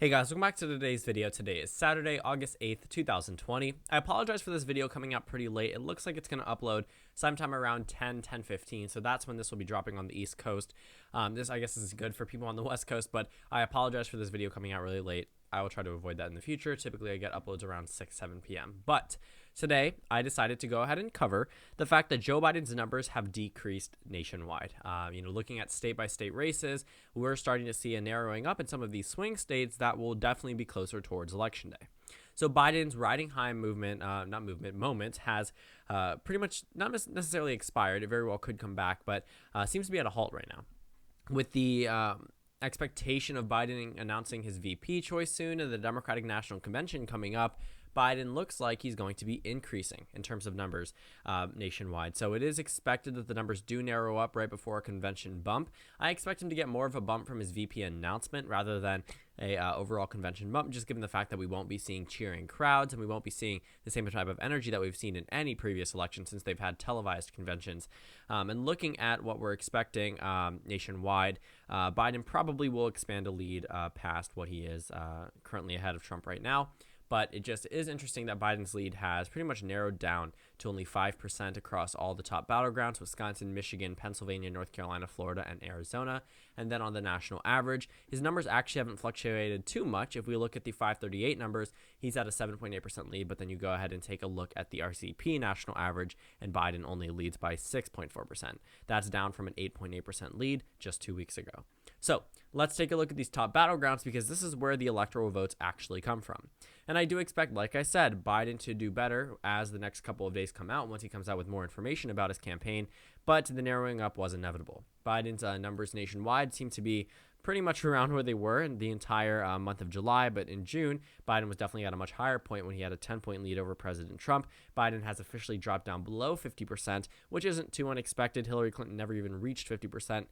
Hey guys, welcome back to today's video. Today is Saturday, August 8th, 2020. I apologize for this video coming out pretty late. It looks like it's going to upload sometime around 10:15, so that's when this will be dropping on the East Coast. This, I guess, is good for people on the West Coast, but I apologize for this video coming out really late. I will try to avoid that in the future. Typically, I get uploads around 6-7 p.m. But today, I decided to go ahead and cover the fact that Joe Biden's numbers have decreased nationwide. Looking at state-by-state races, we're starting to see a narrowing up in some of these swing states that will definitely be closer towards Election Day. So Biden's riding high moment has pretty much not necessarily expired. It very well could come back, but seems to be at a halt right now. With the expectation of Biden announcing his VP choice soon and the Democratic National Convention coming up, Biden looks like he's going to be increasing in terms of numbers nationwide. So it is expected that the numbers do narrow up right before a convention bump. I expect him to get more of a bump from his VP announcement rather than a overall convention bump, just given the fact that we won't be seeing cheering crowds and we won't be seeing the same type of energy that we've seen in any previous election since they've had televised conventions. And looking at what we're expecting nationwide, Biden probably will expand a lead past what he is currently ahead of Trump right now. But it just is interesting that Biden's lead has pretty much narrowed down to only 5% across all the top battlegrounds: Wisconsin, Michigan, Pennsylvania, North Carolina, Florida, and Arizona. And then on the national average, his numbers actually haven't fluctuated too much. If we look at the FiveThirtyEight numbers, he's at a 7.8% lead, but then you go ahead and take a look at the RCP national average, and Biden only leads by 6.4%. That's down from an 8.8% lead just 2 weeks ago. So let's take a look at these top battlegrounds, because this is where the electoral votes actually come from. And I do expect, like I said, Biden to do better as the next couple of days come out, once he comes out with more information about his campaign, but the narrowing up was inevitable. Biden's numbers nationwide seem to be pretty much around where they were in the entire month of July, but in June, Biden was definitely at a much higher point when he had a 10-point lead over President Trump. Biden has officially dropped down below 50%, which isn't too unexpected. Hillary Clinton never even reached 50%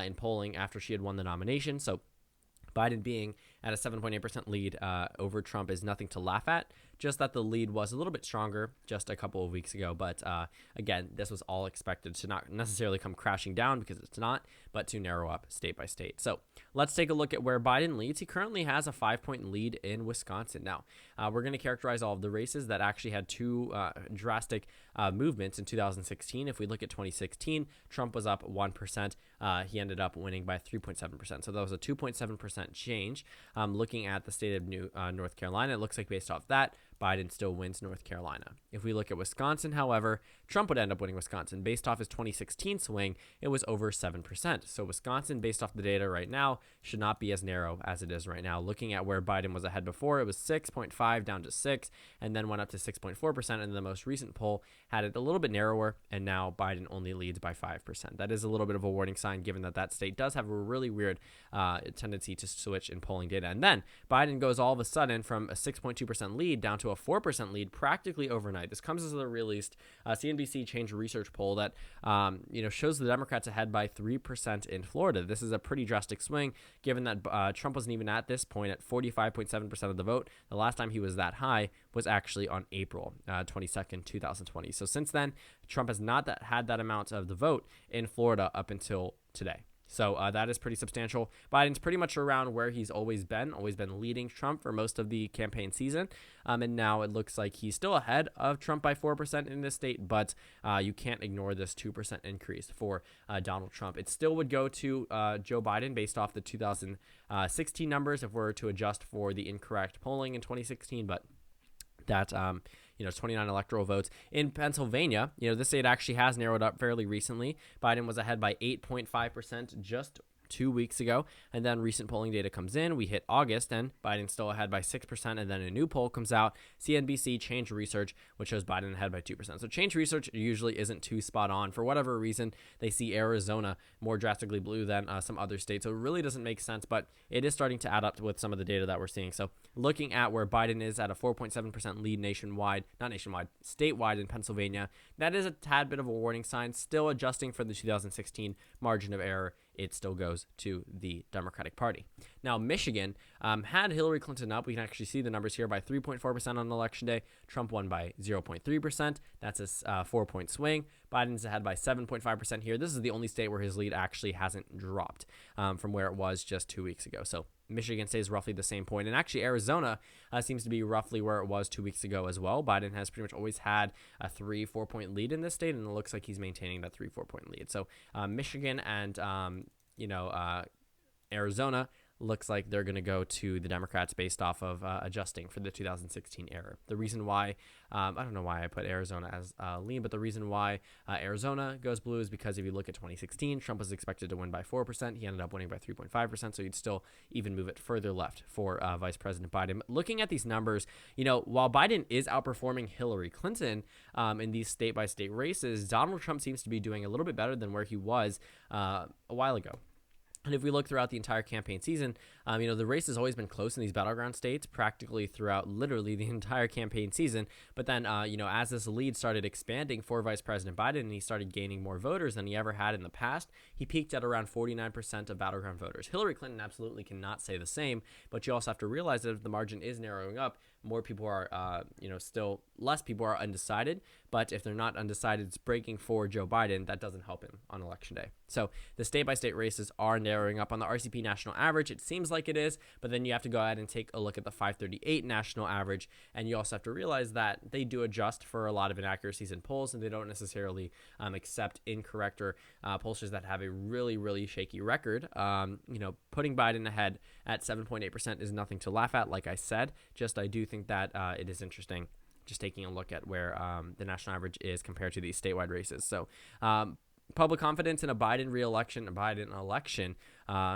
in polling after she had won the nomination, so Biden being at a 7.8% lead over Trump is nothing to laugh at, just that the lead was a little bit stronger just a couple of weeks ago. But again, this was all expected to not necessarily come crashing down, because it's not, but to narrow up state by state. So let's take a look at where Biden leads. He currently has a 5-point lead in Wisconsin. Now, we're going to characterize all of the races that actually had two drastic movements in 2016. If we look at 2016, Trump was up 1%. He ended up winning by 3.7%. So that was a 2.7% change. Looking at the state of North Carolina, it looks like based off that, Biden still wins North Carolina. If we look at Wisconsin, however, Trump would end up winning Wisconsin. Based off his 2016 swing, it was over 7%. So Wisconsin, based off the data right now, should not be as narrow as it is right now. Looking at where Biden was ahead before, it was 6.5 down to 6, and then went up to 6.4%. And the most recent poll had it a little bit narrower, and now Biden only leads by 5%. That is a little bit of a warning sign, given that that state does have a really weird tendency to switch in polling data. And then Biden goes all of a sudden from a 6.2% lead down to a 4% lead practically overnight. This comes as the released CNBC Change Research poll that shows the Democrats ahead by 3% in Florida. This is a pretty drastic swing, given that Trump wasn't even at this point at 45.7% of the vote. The last time he was that high was actually on April 22nd, 2020. So since then, Trump has not had that amount of the vote in Florida up until today. So that is pretty substantial. Biden's pretty much around where he's always been leading Trump for most of the campaign season. And now it looks like he's still ahead of Trump by 4% in this state, but you can't ignore this 2% increase for Donald Trump. It still would go to Joe Biden based off the 2016 numbers if we're to adjust for the incorrect polling in 2016, but that 29 electoral votes. In Pennsylvania, this state actually has narrowed up fairly recently. Biden was ahead by 8.5% just 2 weeks ago, and then recent polling data comes in. We hit August, and Biden's still ahead by 6%, and then a new poll comes out, CNBC Change Research, which shows Biden ahead by 2%. So Change Research usually isn't too spot on. For whatever reason, they see Arizona more drastically blue than some other states, so it really doesn't make sense, but it is starting to add up with some of the data that we're seeing. So looking at where Biden is at a 4.7% lead statewide in Pennsylvania, that is a tad bit of a warning sign. Still adjusting for the 2016 margin of error, it still goes to the Democratic Party. Now, Michigan had Hillary Clinton up. We can actually see the numbers here by 3.4% on Election Day. Trump won by 0.3%. That's a 4-point swing. Biden's ahead by 7.5% here. This is the only state where his lead actually hasn't dropped from where it was just 2 weeks ago. So Michigan stays roughly the same point. And actually, Arizona seems to be roughly where it was 2 weeks ago as well. Biden has pretty much always had a 3-4 point lead in this state, and it looks like he's maintaining that 3-4 point lead. So Michigan and, Arizona looks like they're going to go to the Democrats based off of adjusting for the 2016 error. The reason why, I don't know why I put Arizona as lean, but the reason why Arizona goes blue is because if you look at 2016, Trump was expected to win by 4%. He ended up winning by 3.5%, so you'd still even move it further left for Vice President Biden. Looking at these numbers, while Biden is outperforming Hillary Clinton in these state-by-state races, Donald Trump seems to be doing a little bit better than where he was a while ago. And if we look throughout the entire campaign season, the race has always been close in these battleground states, practically throughout literally the entire campaign season. But then, as this lead started expanding for Vice President Biden and he started gaining more voters than he ever had in the past, he peaked at around 49% of battleground voters. Hillary Clinton absolutely cannot say the same, but you also have to realize that if the margin is narrowing up, more people are, still less people are undecided. But if they're not undecided, it's breaking for Joe Biden. That doesn't help him on election day. So the state-by-state races are narrowing up on the RCP national average. It seems like it is, but then you have to go ahead and take a look at the 538 national average. And you also have to realize that they do adjust for a lot of inaccuracies in polls, and they don't necessarily accept incorrect or pollsters that have a really, really shaky record. Putting Biden ahead at 7.8% is nothing to laugh at. Like I said, I do think that it is interesting just taking a look at where the national average is compared to these statewide races. So public confidence in a Biden election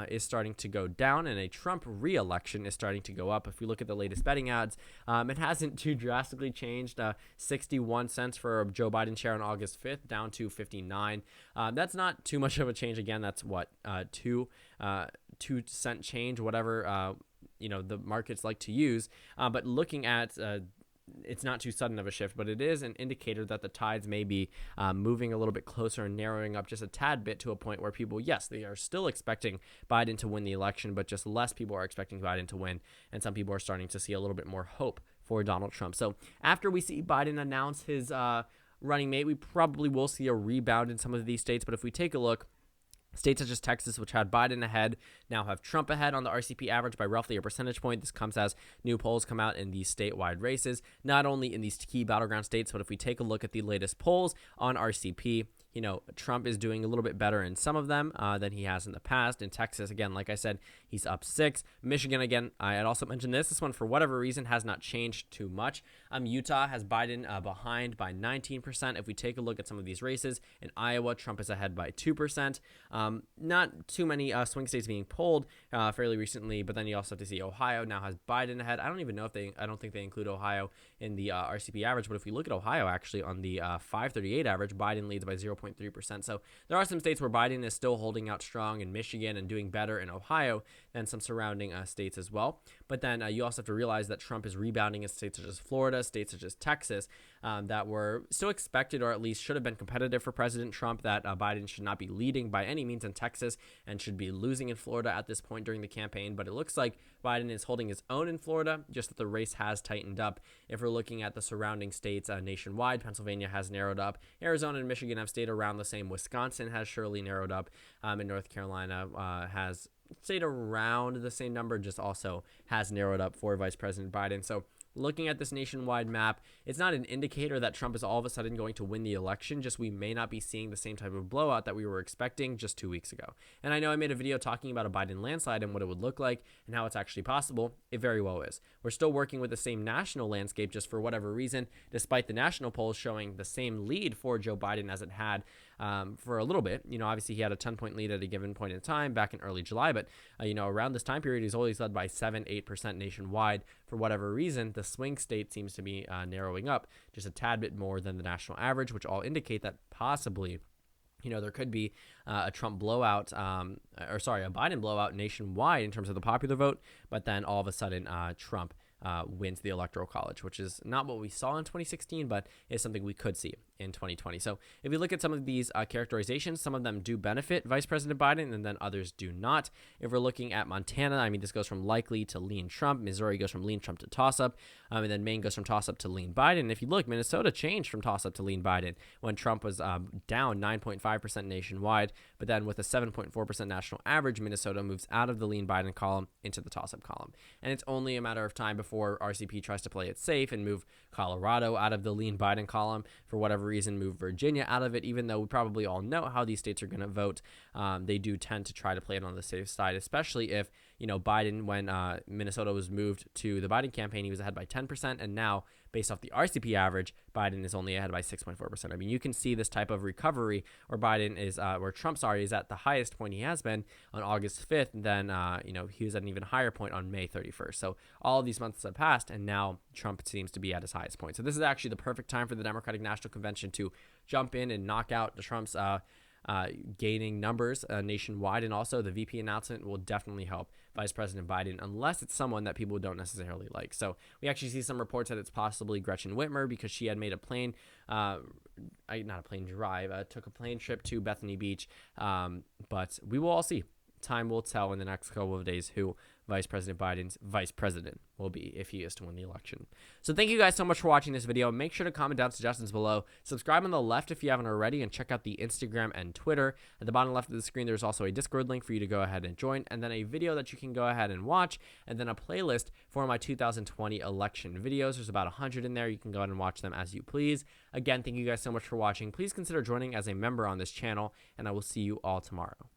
is starting to go down, and a Trump re-election is starting to go up. If we look at the latest betting odds, it hasn't too drastically changed. 61 cents for a Joe Biden share on August 5th, down to 59. That's not too much of a change. Again, that's what, 2-cent change, whatever the markets like to use. But looking at it's not too sudden of a shift, but it is an indicator that the tides may be moving a little bit closer and narrowing up just a tad bit to a point where people, yes, they are still expecting Biden to win the election, but just less people are expecting Biden to win, and some people are starting to see a little bit more hope for Donald Trump. So after we see Biden announce his running mate, we probably will see a rebound in some of these states, but if we take a look, states such as Texas, which had Biden ahead, now have Trump ahead on the RCP average by roughly a percentage point. This comes as new polls come out in these statewide races, not only in these key battleground states, but if we take a look at the latest polls on RCP, Trump is doing a little bit better in some of them than he has in the past. In Texas, again, like I said, he's up 6. Michigan, again, I had also mentioned this. This one, for whatever reason, has not changed too much. Utah has Biden behind by 19%. If we take a look at some of these races, in Iowa, Trump is ahead by 2%. Not too many swing states being polled fairly recently, but then you also have to see Ohio now has Biden ahead. I don't think they include Ohio in the RCP average, but if we look at Ohio, actually, on the 538 average, Biden leads by 0.3%. So there are some states where Biden is still holding out strong in Michigan and doing better in Ohio than some surrounding states as well. But then you also have to realize that Trump is rebounding in states such as Florida, states such as Texas, that were still expected, or at least should have been competitive for President Trump, that Biden should not be leading by any means in Texas and should be losing in Florida at this point during the campaign. But it looks like Biden is holding his own in Florida, just that the race has tightened up. If we're looking at the surrounding states nationwide, Pennsylvania has narrowed up. Arizona and Michigan have stayed around the same. Wisconsin has surely narrowed up. And North Carolina has stayed around the same number, just also has narrowed up for Vice President Biden. So looking at this nationwide map, it's not an indicator that Trump is all of a sudden going to win the election, just we may not be seeing the same type of blowout that we were expecting just 2 weeks ago. And I know I made a video talking about a Biden landslide and what it would look like and how it's actually possible. It very well is. We're still working with the same national landscape, just for whatever reason, despite the national polls showing the same lead for Joe Biden as it had for a little bit. Obviously he had a 10-point lead at a given point in time back in early July, but around this time period, he's always led by 7-8% nationwide. For whatever reason, the swing state seems to be narrowing up just a tad bit more than the national average, which all indicate that possibly there could be a Trump blowout, a Biden blowout nationwide in terms of the popular vote, but then all of a sudden Trump wins the Electoral College, which is not what we saw in 2016, but is something we could see. in 2020. So if you look at some of these characterizations, some of them do benefit Vice President Biden, and then others do not. If we're looking at Montana, I mean, this goes from likely to lean Trump. Missouri goes from lean Trump to toss-up. And then Maine goes from toss-up to lean Biden. And if you look, Minnesota changed from toss-up to lean Biden when Trump was down 9.5% nationwide. But then with a 7.4% national average, Minnesota moves out of the lean Biden column into the toss-up column. And it's only a matter of time before RCP tries to play it safe and move Colorado out of the lean Biden column. For whatever reason, move Virginia out of it, even though we probably all know how these states are going to vote. They do tend to try to play it on the safe side, especially if, Biden, when Minnesota was moved to the Biden campaign, he was ahead by 10%. And now, based off the RCP average, Biden is only ahead by 6.4%. I mean, you can see this type of recovery where Biden is, where Trump, is at the highest point he has been on August 5th. Then, he was at an even higher point on May 31st. So all of these months have passed, and now Trump seems to be at his highest point. So this is actually the perfect time for the Democratic National Convention to jump in and knock out Trump's gaining numbers nationwide. And also the VP announcement will definitely help Vice President Biden, unless it's someone that people don't necessarily like. So we actually see some reports that it's possibly Gretchen Whitmer, because she had made a plane, not a plane drive, took a plane trip to Bethany Beach. But we will all see. Time will tell in the next couple of days who Vice President Biden's vice president will be if he is to win the election. So thank you guys so much for watching this video. Make sure to comment down suggestions below. Subscribe on the left if you haven't already, and check out the Instagram and Twitter. At the bottom left of the screen, there's also a Discord link for you to go ahead and join, and then a video that you can go ahead and watch, and then a playlist for my 2020 election videos. There's about 100 in there. You can go ahead and watch them as you please. Again, thank you guys so much for watching. Please consider joining as a member on this channel, and I will see you all tomorrow.